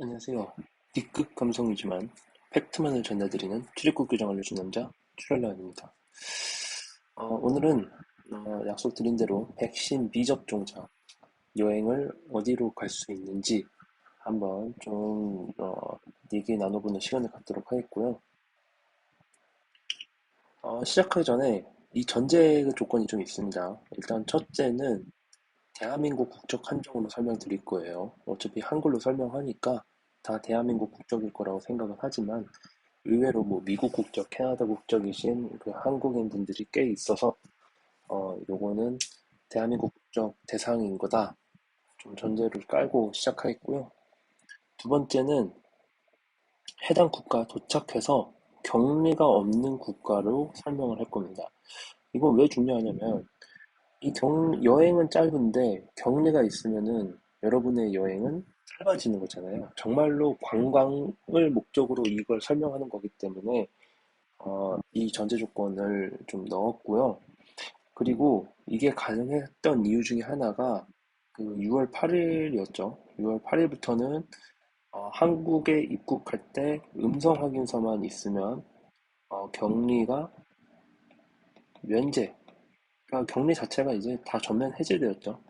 안녕하세요. B급 감성이지만 팩트만을 전해드리는 출입국 규정 알려준 남자 출연료입니다. 오늘은 약속드린 대로 백신 미접종자 여행을 어디로 갈 수 있는지 한번 좀 얘기 나눠보는 시간을 갖도록 하겠고요. 시작하기 전에 이 전제 조건이 좀 있습니다. 일단 첫째는 대한민국 국적 한정으로 설명드릴 거예요. 어차피 한글로 설명하니까 다 대한민국 국적일 거라고 생각은 하지만 의외로 뭐 미국 국적, 캐나다 국적이신 그 한국인 분들이 꽤 있어서 요거는 대한민국 국적 대상인 거다. 좀 전제를 깔고 시작하겠고요. 두 번째는 해당 국가 도착해서 격리가 없는 국가로 설명을 할 겁니다. 이건 왜 중요하냐면 여행은 짧은데 격리가 있으면은 여러분의 여행은 짧아지는 거잖아요. 정말로 관광을 목적으로 이걸 설명하는 거기 때문에 이 전제 조건을 좀 넣었고요. 그리고 이게 가능했던 이유 중에 하나가 그 6월 8일이었죠. 6월 8일부터는 한국에 입국할 때 음성 확인서만 있으면 격리가 면제, 그러니까 격리 자체가 이제 다 전면 해제되었죠.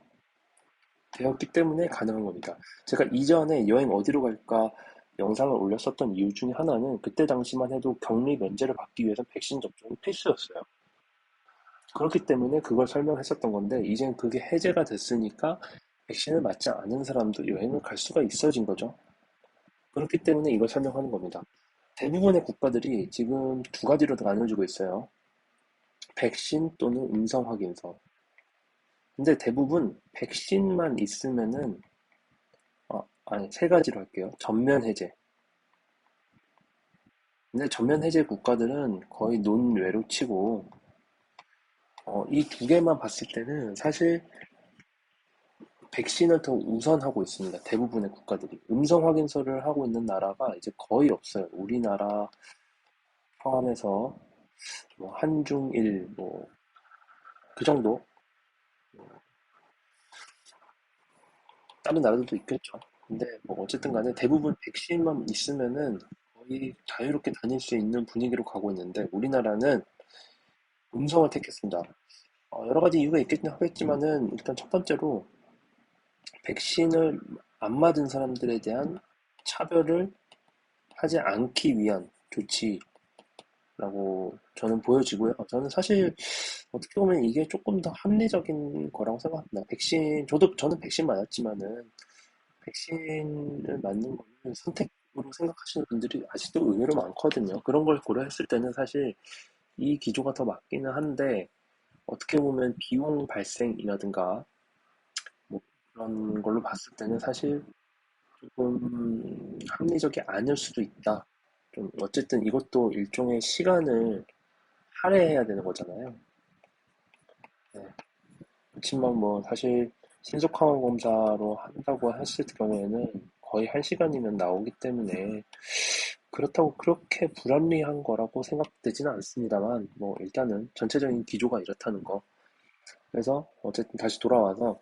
되었기 때문에 가능한 겁니다. 제가 이전에 여행 어디로 갈까 영상을 올렸었던 이유 중에 하나는 그때 당시만 해도 격리 면제를 받기 위해서 백신 접종이 필수였어요. 그렇기 때문에 그걸 설명했었던 건데, 이젠 그게 해제가 됐으니까 백신을 맞지 않은 사람도 여행을 갈 수가 있어진 거죠. 그렇기 때문에 이걸 설명하는 겁니다. 대부분의 국가들이 지금 두 가지로 나눠지고 있어요. 백신 또는 음성 확인서. 근데 대부분 백신만 있으면은, 아니, 세 가지로 할게요. 전면 해제. 근데 전면 해제 국가들은 거의 논외로 치고, 이 두 개만 봤을 때는 사실 백신을 더 우선하고 있습니다. 대부분의 국가들이. 음성 확인서를 하고 있는 나라가 이제 거의 없어요. 우리나라 포함해서 뭐 한중일 뭐 그 정도. 다른 나라들도 있겠죠. 근데 뭐 어쨌든 간에 대부분 백신만 있으면은 거의 자유롭게 다닐 수 있는 분위기로 가고 있는데 우리나라는 음성을 택했습니다. 여러 가지 이유가 있겠긴 하겠지만은 일단 첫 번째로 백신을 안 맞은 사람들에 대한 차별을 하지 않기 위한 조치라고 저는 보여지고요. 저는 사실 어떻게 보면 이게 조금 더 합리적인 거라고 생각합니다. 저는 백신 맞았지만은 백신을 맞는 거는 선택으로 생각하시는 분들이 아직도 의외로 많거든요. 그런 걸 고려했을 때는 사실 이 기조가 더 맞기는 한데 어떻게 보면 비용 발생이라든가 뭐 그런 걸로 봤을 때는 사실 조금 합리적이 아닐 수도 있다. 좀 어쨌든 이것도 일종의 시간을 할애해야 되는 거잖아요. 네. 그렇지만 뭐 사실 신속항원 검사로 한다고 했을 경우에는 거의 1시간이면 나오기 때문에 그렇다고 그렇게 불합리한 거라고 생각되지는 않습니다만 뭐 일단은 전체적인 기조가 이렇다는 거. 그래서 어쨌든 다시 돌아와서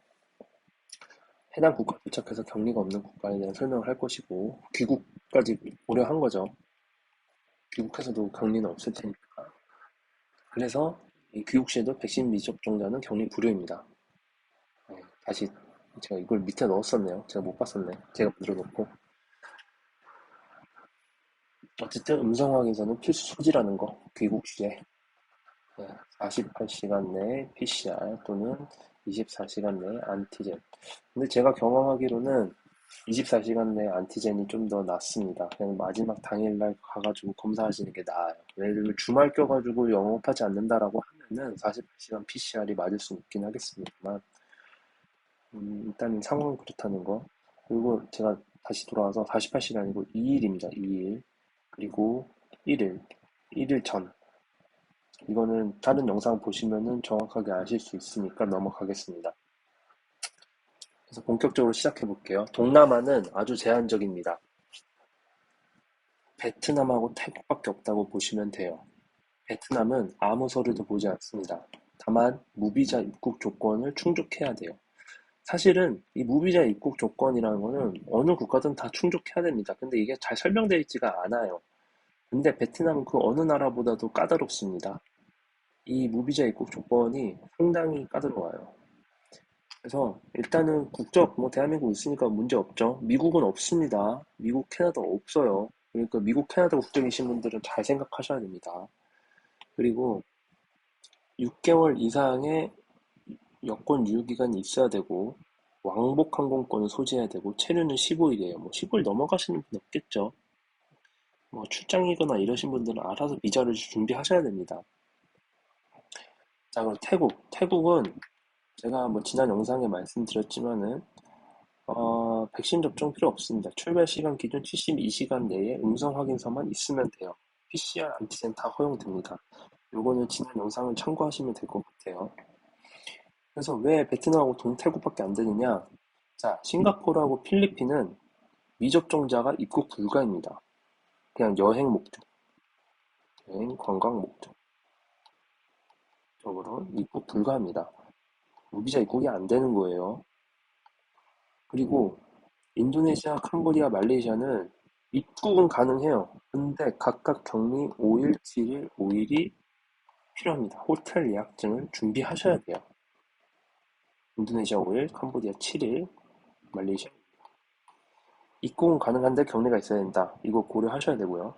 해당 국가 도착해서 격리가 없는 국가에 대한 설명을 할 것이고 귀국까지 고려한 거죠. 귀국해서도 격리는 없을 테니까. 그래서 이 귀국 시에도 백신 미접종자는 격리 불효입니다. 다시 제가 이걸 밑에 넣었었네요. 제가 못 봤었네. 제가 만들어놓고. 어쨌든 음성 확인서는 필수 소지라는 거. 귀국 시에 48시간 내에 PCR 또는 24시간 내에 안티젠. 근데 제가 경험하기로는 24시간 내에 안티젠이 좀 더 낫습니다. 그냥 마지막 당일날 가가지고 검사하시는 게 나아요. 예를 들면 주말 껴가지고 영업하지 않는다라고 하면은 48시간 PCR이 맞을 수 있긴 하겠습니다만 일단 상황은 그렇다는 거. 그리고 제가 다시 돌아와서 48시간이 아니고 2일입니다. 2일. 그리고 1일. 1일 전. 이거는 다른 영상 보시면은 정확하게 아실 수 있으니까 넘어가겠습니다. 그래서 본격적으로 시작해 볼게요. 동남아는 아주 제한적입니다. 베트남하고 태국밖에 없다고 보시면 돼요. 베트남은 아무 서류도 보지 않습니다. 다만 무비자 입국 조건을 충족해야 돼요. 사실은 이 무비자 입국 조건이라는 거는 어느 국가든 다 충족해야 됩니다. 근데 이게 잘 설명되어 있지가 않아요. 근데 베트남은 그 어느 나라보다도 까다롭습니다. 이 무비자 입국 조건이 상당히 까다로워요. 그래서 일단은 국적 뭐 대한민국 있으니까 문제 없죠. 미국은 없습니다. 미국, 캐나다 없어요. 그러니까 미국, 캐나다 국적이신 분들은 잘 생각하셔야 됩니다. 그리고 6개월 이상의 여권 유효기간이 있어야 되고 왕복 항공권을 소지해야 되고 체류는 15일이에요. 뭐 15일 넘어가시는 분 없겠죠. 뭐 출장이거나 이러신 분들은 알아서 비자를 준비하셔야 됩니다. 자, 그럼 태국. 태국은 제가 뭐 지난 영상에 말씀드렸지만은 백신 접종 필요 없습니다. 출발 시간 기준 72시간 내에 음성 확인서만 있으면 돼요. PCR, 안티젠 다 허용됩니다. 요거는 지난 영상을 참고하시면 될 것 같아요. 그래서 왜 베트남하고 동태국밖에 안 되느냐? 자, 싱가포르하고 필리핀은 미접종자가 입국 불가입니다. 그냥 여행 목적, 여행 관광 목적으로 입국 불가합니다. 무비자 입국이 안 되는 거예요. 그리고 인도네시아, 캄보디아, 말레이시아는 입국은 가능해요. 근데 각각 격리 5일, 7일, 5일이 필요합니다. 호텔 예약증을 준비하셔야 돼요. 인도네시아 5일, 캄보디아 7일, 말레이시아. 입국은 가능한데 격리가 있어야 된다. 이거 고려하셔야 되고요.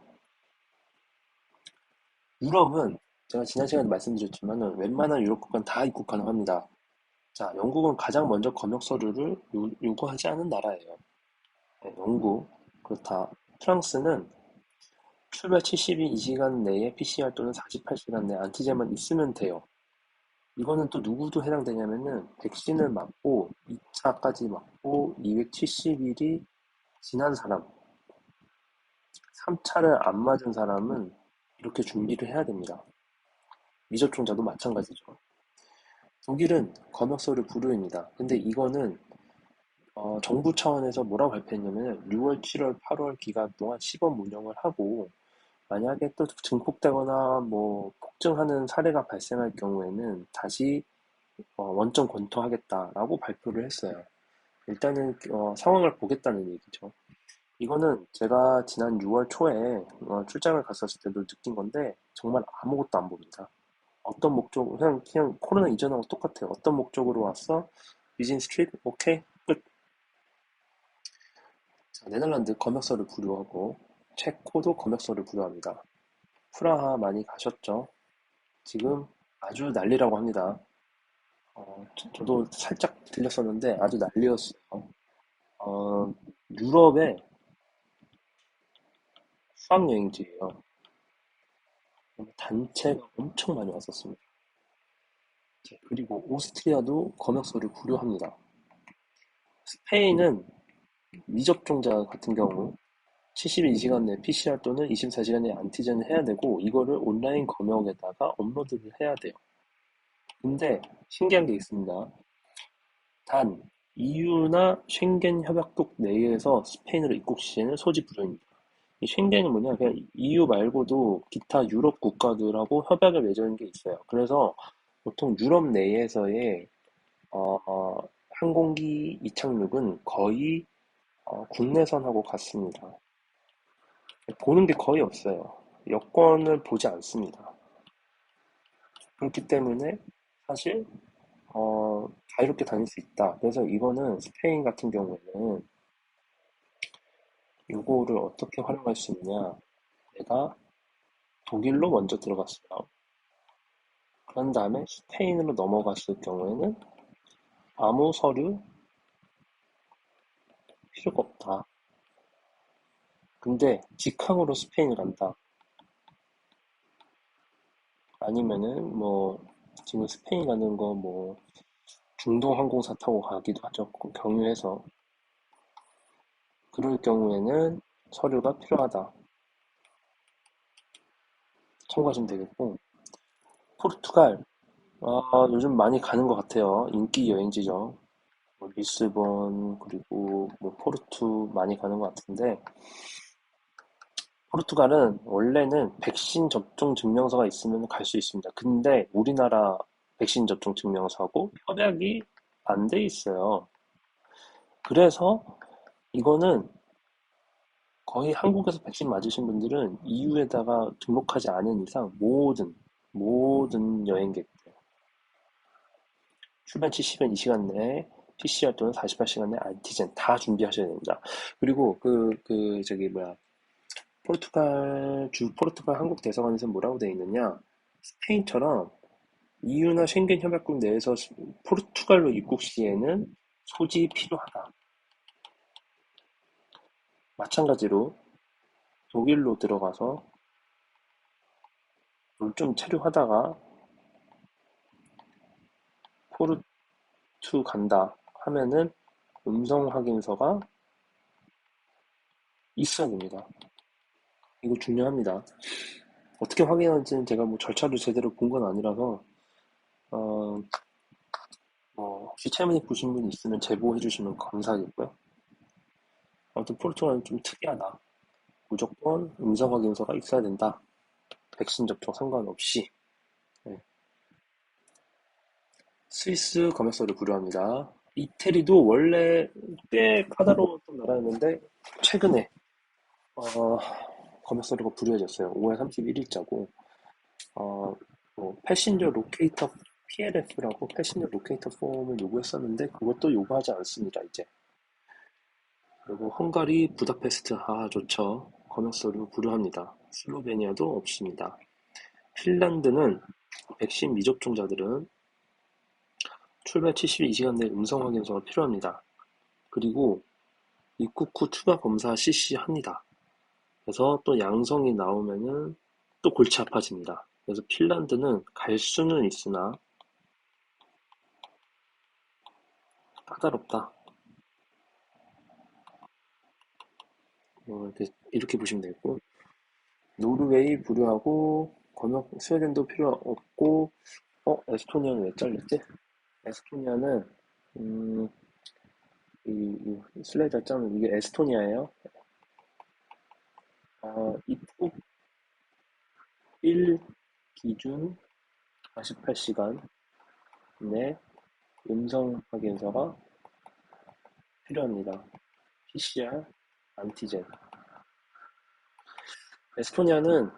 유럽은 제가 지난 시간에 말씀드렸지만은 웬만한 유럽 국가는 다 입국 가능합니다. 자, 영국은 가장 먼저 검역 서류를 요구하지 않은 나라예요. 네, 영국. 그렇다. 프랑스는 출발 72시간 내에 PCR 또는 48시간 내에 안티젠만 있으면 돼요. 이거는 또 누구도 해당되냐면은 백신을 맞고 2차까지 맞고 270일이 지난 사람, 3차를 안 맞은 사람은 이렇게 준비를 해야 됩니다. 미접종자도 마찬가지죠. 독일은 검역서류 불우입니다. 근데 이거는 정부 차원에서 뭐라고 발표했냐면 6월, 7월, 8월 기간 동안 시범 운영을 하고 만약에 또 증폭되거나 뭐 폭증하는 사례가 발생할 경우에는 다시 원점 검토하겠다라고 발표를 했어요. 일단은 상황을 보겠다는 얘기죠. 이거는 제가 지난 6월 초에 출장을 갔었을 때도 느낀 건데 정말 아무것도 안 보입니다. 어떤 목적, 그냥 코로나 이전하고 똑같아요. 어떤 목적으로 왔어? 비즈니스 트립? 오케이, 끝. 자, 네덜란드 검역서를 부여하고 체코도 검역서를 부여합니다. 프라하 많이 가셨죠? 지금 아주 난리라고 합니다. 저도 살짝 들렸었는데 아주 난리였어요. 어, 유럽에 수학여행지예요. 단체가 엄청 많이 왔었습니다. 그리고 오스트리아도 검역소를 불허합니다. 스페인은 미접종자 같은 경우 72시간 내 PCR 또는 24시간 내 안티젠을 해야 되고 이거를 온라인 검역에다가 업로드를 해야 돼요. 근데 신기한 게 있습니다. 단 EU나 쉥겐 협약국 내에서 스페인으로 입국 시에는 소지 불허입니다. 이 쉥겐은 뭐냐? 그냥 EU 말고도 기타 유럽 국가들하고 협약을 맺은 게 있어요. 그래서 보통 유럽 내에서의 항공기 이착륙은 거의 국내선하고 같습니다. 보는 게 거의 없어요. 여권을 보지 않습니다. 그렇기 때문에 사실 자유롭게 다닐 수 있다. 그래서 이거는 스페인 같은 경우에는 이거를 어떻게 활용할 수 있냐? 내가 독일로 먼저 들어갔어요. 그런 다음에 스페인으로 넘어갔을 경우에는 아무 서류 필요가 없다. 근데 직항으로 스페인을 간다. 아니면은 뭐 지금 스페인 가는 거 뭐 중동 항공사 타고 가기도 하죠. 경유해서. 그럴 경우에는 서류가 필요하다. 참고하시면 되겠고. 포르투갈 요즘 많이 가는 것 같아요. 인기 여행지죠. 뭐 리스본 그리고 뭐 포르투 많이 가는 것 같은데 포르투갈은 원래는 백신 접종 증명서가 있으면 갈 수 있습니다. 근데 우리나라 백신 접종 증명서하고 협약이 안 돼 있어요. 그래서 이거는 거의 한국에서 백신 맞으신 분들은 EU에다가 등록하지 않은 이상 모든 여행객들 출발 70분 2시간 내에 PCR 또는 48시간 내 안티젠 다 준비하셔야 됩니다. 그리고 저기 뭐야 포르투갈 한국 대사관에서 뭐라고 돼 있느냐? 스페인처럼 EU나 쉥겐 협약국 내에서 포르투갈로 입국 시에는 소지 필요하다. 마찬가지로 독일로 들어가서 좀 체류하다가 포르투 간다 하면은 음성 확인서가 있어야 됩니다. 이거 중요합니다. 어떻게 확인하는지는 제가 뭐 절차를 제대로 본 건 아니라서 어, 혹시 채민이 보신 분 있으면 제보해 주시면 감사하겠고요. 아무튼 포르투갈은 좀 특이하다. 무조건 음성 확인서가 있어야 된다. 백신 접종 상관없이. 네. 스위스 검역소를 불허합니다. 이태리도 원래 꽤 까다로웠던 나라였는데 최근에 어, 검역소리가 불허해졌어요. 5월 31일자고 패신저 로케이터 PLF라고 패신저 로케이터 폼을 요구했었는데 그것도 요구하지 않습니다. 이제. 그리고 헝가리 부다페스트 하조처 검역소를 불허합니다. 슬로베니아도 없습니다. 핀란드는 백신 미접종자들은 출발 72시간 내 음성 확인서가 필요합니다. 그리고 입국 후 추가 검사 실시합니다. 그래서 또 양성이 나오면은 또 골치 아파집니다. 그래서 핀란드는 갈 수는 있으나 까다롭다. 이렇게 보시면 되겠고 노르웨이 불효하고 검역 스웨덴도 필요 없고 에스토니아는 왜 잘렸지? 에스토니아는 음, 이 슬라이드 짜면 이게 에스토니아예요. 입국 1 기준 48시간 내 음성 확인서가 필요합니다. PCR, 안티젠. 에스토니아는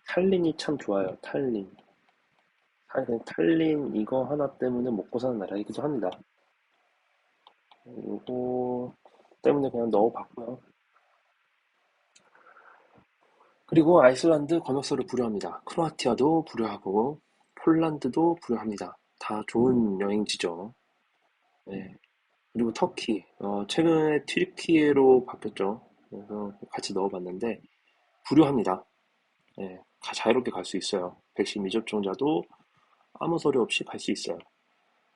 탈린이 참 좋아요. 탈린. 탈린 이거 하나 때문에 먹고 사는 나라이기도 합니다. 이거 때문에 그냥 넣어봤고요. 그리고 아이슬란드 검역소를 불허합니다. 크로아티아도 불허하고 폴란드도 불허합니다. 다 좋은 여행지죠. 네. 그리고 터키, 최근에 튀르키예로 바뀌었죠. 그래서 같이 넣어봤는데 불효합니다. 예, 자유롭게 갈 수 있어요. 백신 미접종자도 아무 서류 없이 갈 수 있어요.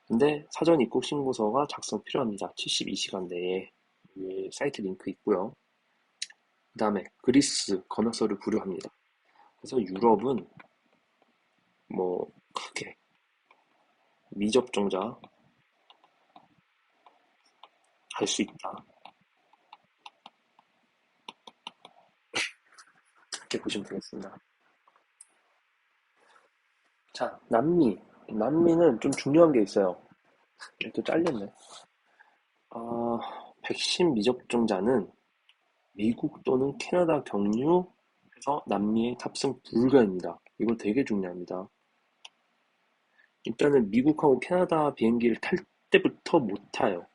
근데 사전 입국 신고서가 작성 필요합니다. 72시간 내에 위에 사이트 링크 있고요. 그 다음에 그리스 검역서를 불효합니다. 그래서 유럽은 뭐 크게 미접종자 갈 수 있다. 이렇게 보시면 되겠습니다. 자, 남미. 남미는 좀 중요한 게 있어요. 이렇게 잘렸네. 아, 백신 미접종자는 미국 또는 캐나다 경유해서 남미에 탑승 불가입니다. 이거 되게 중요합니다. 일단은 미국하고 캐나다 비행기를 탈 때부터 못 타요.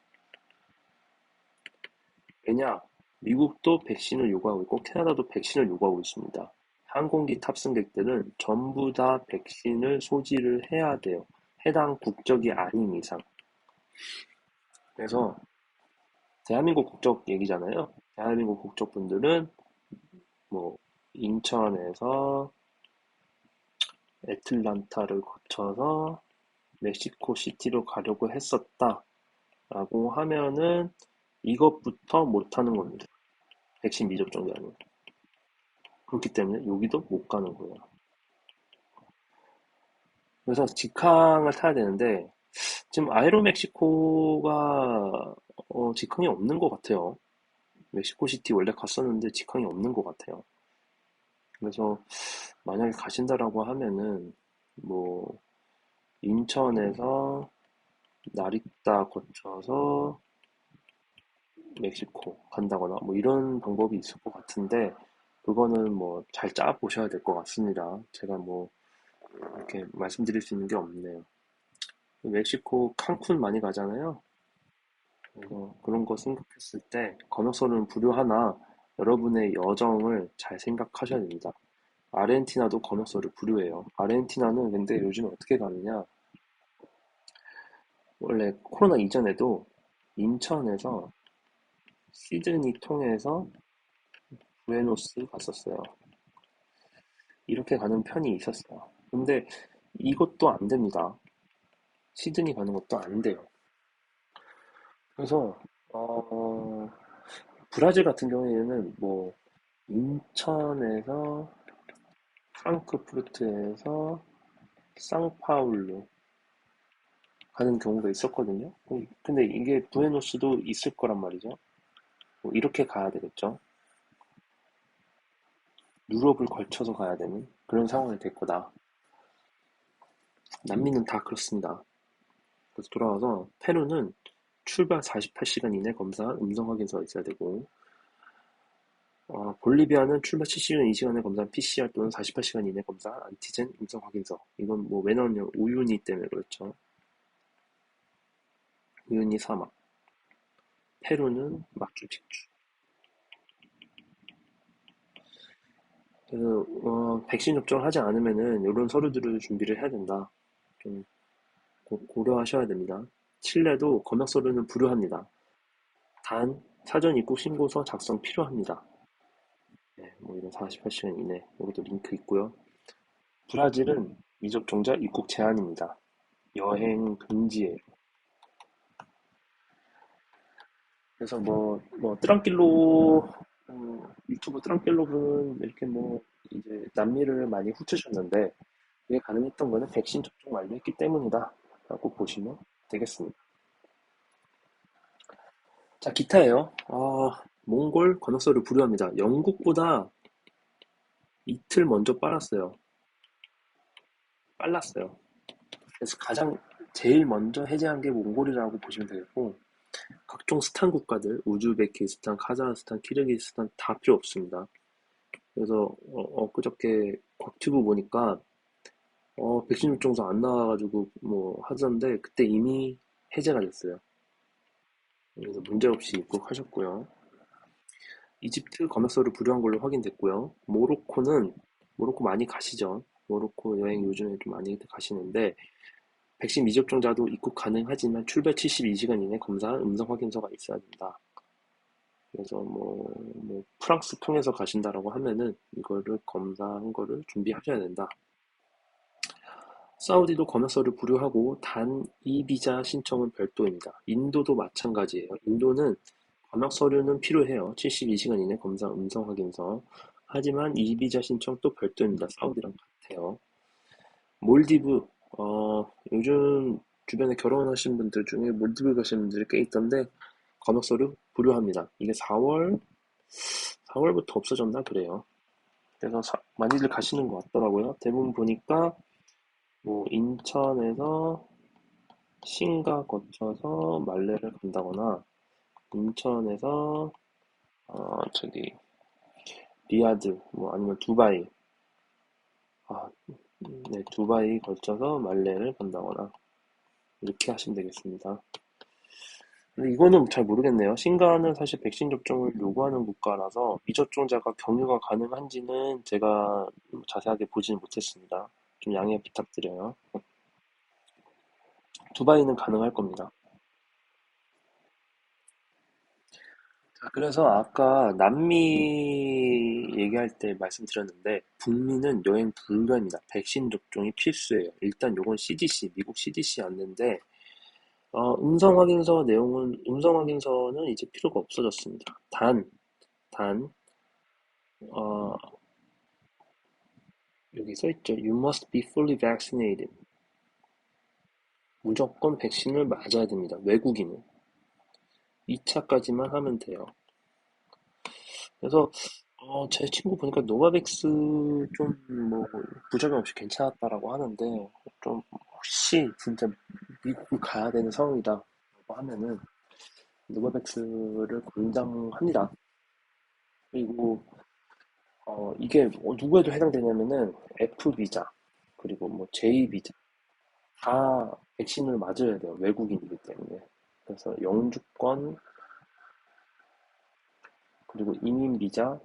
왜냐? 미국도 백신을 요구하고 있고 캐나다도 백신을 요구하고 있습니다. 항공기 탑승객들은 전부 다 백신을 소지를 해야 돼요. 해당 국적이 아닌 이상. 그래서 대한민국 국적 얘기잖아요. 대한민국 국적 분들은 뭐 인천에서 애틀란타를 거쳐서 멕시코 시티로 가려고 했었다라고 하면은 이것부터 못하는 겁니다. 백신 미접종자는. 그렇기 때문에 여기도 못 가는 거예요. 그래서 직항을 타야 되는데 지금 아에로멕시코가 직항이 없는 것 같아요. 멕시코 시티 원래 갔었는데 직항이 없는 것 같아요. 그래서 만약에 가신다라고 하면은 뭐 인천에서 나리타 거쳐서 멕시코 간다거나 뭐 이런 방법이 있을 것 같은데 그거는 뭐 잘 짜보셔야 될 것 같습니다. 제가 뭐 이렇게 말씀드릴 수 있는 게 없네요. 멕시코 칸쿤 많이 가잖아요. 그래서 그런 거 생각했을 때 건너서는 부류하나 여러분의 여정을 잘 생각하셔야 됩니다. 아르헨티나도 건너서를 부류해요. 아르헨티나는 근데 요즘 어떻게 가느냐? 원래 코로나 이전에도 인천에서 시드니 통해서 부에노스 갔었어요. 이렇게 가는 편이 있었어요. 근데 이것도 안 됩니다. 시드니 가는 것도 안 돼요. 그래서 브라질 같은 경우에는 뭐 인천에서 프랑크푸르트에서 상파울루 가는 경우가 있었거든요. 근데 이게 부에노스도 있을 거란 말이죠. 뭐 이렇게 가야 되겠죠. 유럽을 걸쳐서 가야 되는 그런 상황이 될 거다. 남미는 다 그렇습니다. 그래서 돌아와서 페루는 출발 48시간 이내 검사 음성 확인서가 있어야 되고 볼리비아는 출발 7시간 2시간에 검사한 PCR 또는 48시간 이내 검사 안티젠 음성 확인서. 이건 뭐 왜 나왔냐? 우유니 때문에 그렇죠. 우유니 사막. 페루는 마추픽추. 그래서 백신 접종을 하지 않으면은 이런 서류들을 준비를 해야 된다. 좀 고려하셔야 됩니다. 칠레도 검역 서류는 불유합니다. 단 사전 입국 신고서 작성 필요합니다. 네, 뭐 이런 48시간 이내. 여기도 링크 있고요. 브라질은 미접종자 입국 제한입니다. 여행 금지예요. 그래서 뜨랑길로, 유튜브 뜨랑길로는 이렇게 뭐, 이제 남미를 많이 훑으셨는데, 그게 가능했던 거는 백신 접종 완료했기 때문이다. 라고 보시면 되겠습니다. 자, 기타예요. 몽골 건너서를 부류합니다. 영국보다 이틀 먼저 빨랐어요. 빨랐어요. 그래서 제일 먼저 해제한 게 몽골이라고 보시면 되겠고, 각종 스탄 국가들, 우즈베키스탄, 카자흐스탄, 키르기스탄 다 필요 없습니다. 그래서 엊그저께 곽튜브 보니까 백신 접종서 안 나와가지고 뭐 하던데 그때 이미 해제가 됐어요. 그래서 문제없이 입국하셨고요. 이집트 검역소를 불유한 걸로 확인됐고요. 모로코 많이 가시죠. 모로코 여행 요즘에 좀 많이 가시는데 백신 미접종자도 입국 가능하지만 출발 72시간 이내 검사 음성 확인서가 있어야 된다. 그래서 프랑스 통해서 가신다라고 하면은 이거를 검사한 거를 준비하셔야 된다. 사우디도 검역서를 부류하고 단 이비자 신청은 별도입니다. 인도도 마찬가지예요. 인도는 검역 서류는 필요해요. 72시간 이내 검사 음성 확인서. 하지만 이비자 신청 또 별도입니다. 사우디랑 같아요. 몰디브 요즘 주변에 결혼하신 분들 중에 몰디브 가시는 분들이 꽤 있던데 검역 서류 부류합니다. 이게 4월부터 없어졌나 그래요. 그래서 많이들 가시는 것 같더라고요. 대부분 보니까 뭐 인천에서 신가 거쳐서 말레를 간다거나 인천에서 저기 리야드 뭐 아니면 두바이 아, 네, 두바이 거쳐서 말레를 간다거나 이렇게 하시면 되겠습니다. 근데 이거는 잘 모르겠네요. 신가는 사실 백신 접종을 요구하는 국가라서 미접종자가 경유가 가능한지는 제가 자세하게 보지는 못했습니다. 좀 양해 부탁드려요. 두바이는 가능할 겁니다. 자, 그래서 아까 남미 얘기할 때 말씀드렸는데 북미는 여행 불가입니다. 백신 접종이 필수예요. 일단 요건 CDC, 미국 CDC 안내인데 음성 확인서는 이제 필요가 없어졌습니다. 단 어, 여기 써 있죠. You must be fully vaccinated. 무조건 백신을 맞아야 됩니다. 외국인은 2차까지만 하면 돼요. 그래서 제 친구 보니까 노바백스 좀 뭐 부작용 없이 괜찮았다라고 하는데 좀 혹시 진짜 미국을 가야 되는 상황이다라고 하면은 노바백스를 권장합니다. 그리고 이게 누구에도 해당되냐면은 F 비자 그리고 뭐 J 비자 다 백신을 맞아야 돼요. 외국인이기 때문에. 그래서 영주권 그리고 이민 비자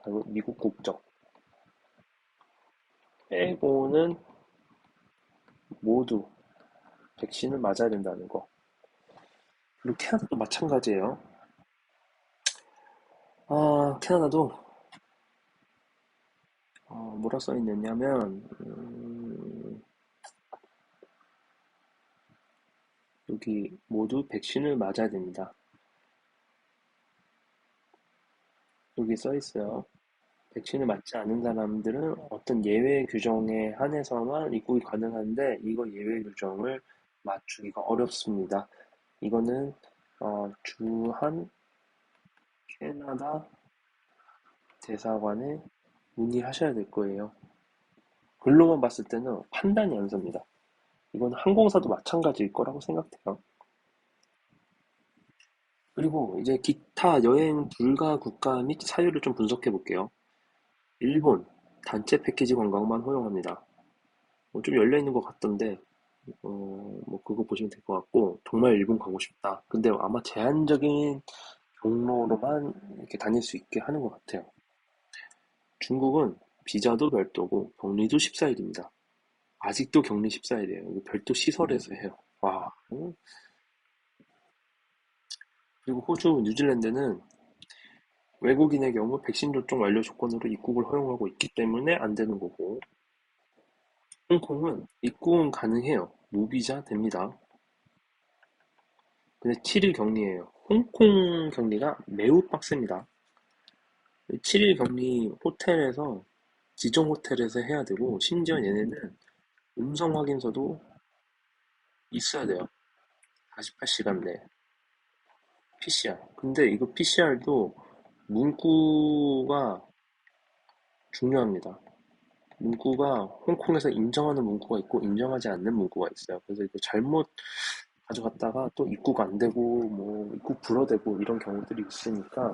그리고 미국 국적 빼고는 모두 백신을 맞아야 된다는 거. 그리고 캐나다도 마찬가지예요. 캐나다도 뭐라 써 있느냐면 여기 모두 백신을 맞아야 됩니다. 여기 써 있어요. 백신을 맞지 않은 사람들은 어떤 예외 규정에 한해서만 입국이 가능한데 이거 예외 규정을 맞추기가 어렵습니다. 이거는 주한 캐나다 대사관에 문의하셔야 될 거예요. 글로만 봤을 때는 판단이 안 섭니다. 이건 항공사도 마찬가지일 거라고 생각돼요. 그리고 이제 기타 여행 불가 국가 및 사유를 좀 분석해 볼게요. 일본, 단체 패키지 관광만 허용합니다. 좀 열려 있는 것 같던데, 뭐 그거 보시면 될 것 같고, 정말 일본 가고 싶다. 근데 아마 제한적인 경로로만 이렇게 다닐 수 있게 하는 것 같아요. 중국은 비자도 별도고, 격리도 14일입니다. 아직도 격리 14일이에요. 별도 시설에서 해요. 와. 그리고 호주, 뉴질랜드는 외국인의 경우 백신 접종 완료 조건으로 입국을 허용하고 있기 때문에 안 되는 거고, 홍콩은 입국은 가능해요. 무비자 됩니다. 근데 7일 격리예요. 홍콩 격리가 매우 빡셉니다. 7일 격리 호텔에서 지정 호텔에서 해야 되고 심지어 얘네는 음성 확인서도 있어야 돼요. 48시간 내 PCR. 근데 이거 PCR도 문구가 중요합니다. 문구가 홍콩에서 인정하는 문구가 있고 인정하지 않는 문구가 있어요. 그래서 이거 잘못 가져갔다가 또 입국 안 되고 뭐 입국 불어대고 이런 경우들이 있으니까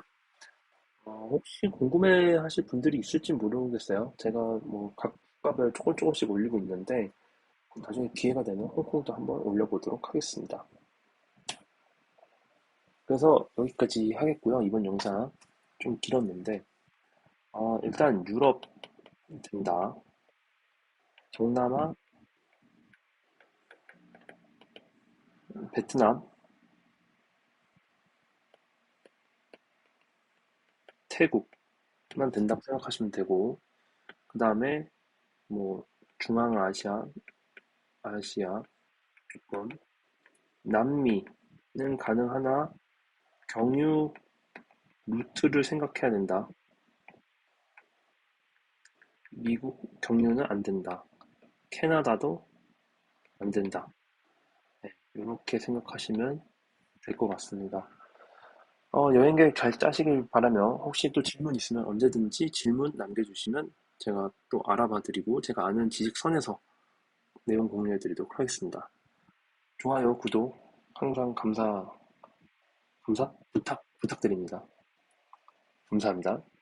혹시 궁금해 하실 분들이 있을지 모르겠어요. 제가 뭐 각각을 조금씩 올리고 있는데 나중에 기회가 되면 홍콩도 한번 올려보도록 하겠습니다. 그래서 여기까지 하겠고요. 이번 영상 좀 길었는데 일단 유럽 된다. 동남아, 베트남, 태국만 된다고 생각하시면 되고 그 다음에 뭐 중앙아시아, 아시아 조금 남미는 가능하나 경유 루트를 생각해야 된다. 미국 경유는 안 된다. 캐나다도 안 된다. 네, 이렇게 생각하시면 될 것 같습니다. 여행 계획 잘 짜시길 바라며 혹시 또 질문 있으면 언제든지 질문 남겨주시면 제가 또 알아봐 드리고 제가 아는 지식선에서 내용 공유해 드리도록 하겠습니다. 좋아요, 구독 항상 부탁드립니다. 감사합니다.